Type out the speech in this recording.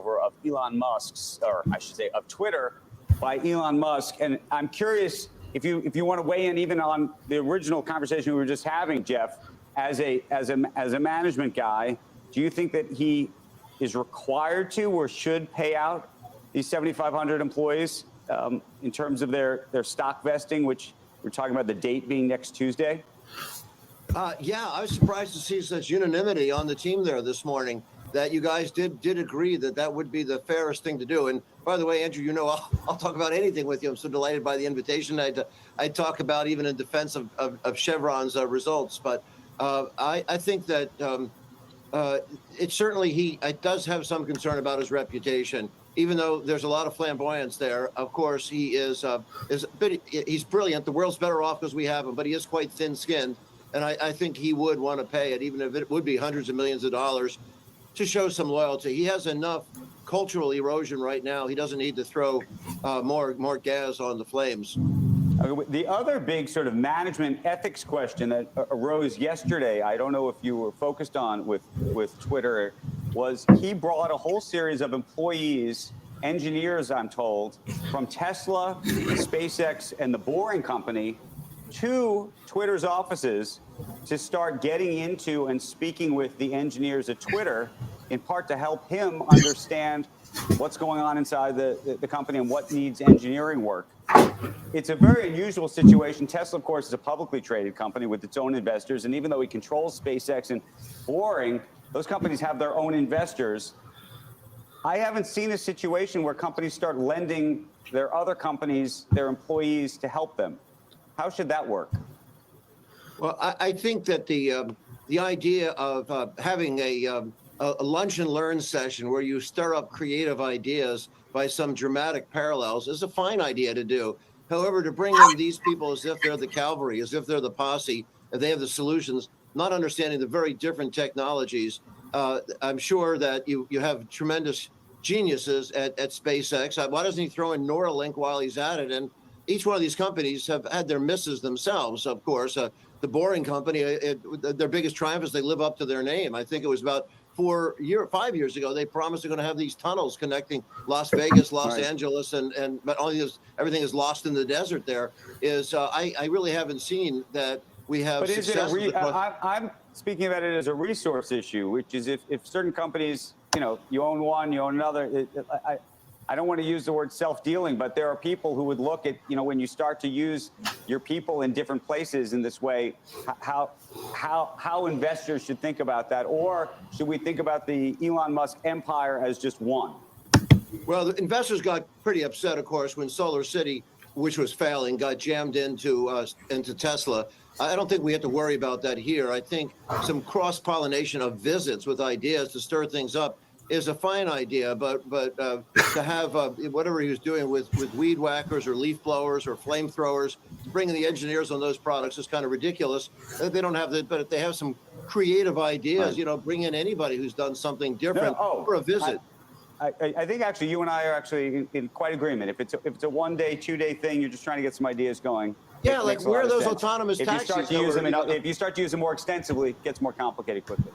takeover of Elon Musk's, or I should say, of Twitter by Elon Musk. And I'm curious if you want to weigh in even on the original conversation we were just having, Jeff, as a management guy. Do you think that he is required to or should pay out these 7,500 employees in terms of their stock vesting, which we're talking about the date being next Tuesday? Yeah, I was surprised to see such unanimity on the team there this morning, that you guys did agree that would be the fairest thing to do. And by the way, Andrew, I'll talk about anything with you. I'm so delighted by the invitation. I'd talk about even in defense of Chevron's results. But I think that it certainly it does have some concern about his reputation, even though there's a lot of flamboyance there. Of course, he's brilliant. The world's better off because we have him, but he is quite thin-skinned. And I think he would want to pay it, even if it would be hundreds of millions of dollars, to show some loyalty. He has enough cultural erosion right now. He doesn't need to throw more gas on the flames. The other big sort of management ethics question that arose yesterday, I don't know if you were focused on with Twitter, was he brought a whole series of employees, engineers, I'm told, from Tesla, SpaceX, and the Boring Company to Twitter's offices to start getting into and speaking with the engineers at Twitter, in part to help him understand what's going on inside the company and what needs engineering work. It's a very unusual situation. Tesla, of course, is a publicly traded company with its own investors. And even though he controls SpaceX and Boring, those companies have their own investors. I haven't seen a situation where companies start lending their other companies, their employees, to help them. How should that work? Well, I think that the idea of having a lunch and learn session where you stir up creative ideas by some dramatic parallels is a fine idea to do. However, to bring in these people as if they're the cavalry, as if they're the posse, if they have the solutions, not understanding the very different technologies, I'm sure that you have tremendous geniuses at SpaceX. Why doesn't he throw in Neuralink while he's at it? And each one of these companies have had their misses themselves, of course. The Boring Company, their biggest triumph is they live up to their name. I think it was about 5 years ago, they promised they're going to have these tunnels connecting Las Vegas, Los Angeles, but everything is lost in the desert there. I really haven't seen that we have but success. I'm speaking about it as a resource issue, which is if certain companies, you own one, you own another. I don't want to use the word self-dealing, but there are people who would look at, when you start to use your people in different places in this way, how investors should think about that, or should we think about the Elon Musk empire as just one? Well, the investors got pretty upset, of course, when Solar City, which was failing, got jammed into Tesla. I don't think we have to worry about that here. I think some cross-pollination of visits with ideas to stir things up is a fine idea, but to have whatever he was doing with weed whackers or leaf blowers or flamethrowers, bringing the engineers on those products is kind of ridiculous. They don't have that, but if they have some creative ideas, bring in anybody who's done something different for a visit. I think actually you and I are actually in quite agreement. If it's a 1 day, 2 day thing, you're just trying to get some ideas going. Yeah, like where are those autonomous taxis? If you start to use them more extensively, it gets more complicated quickly.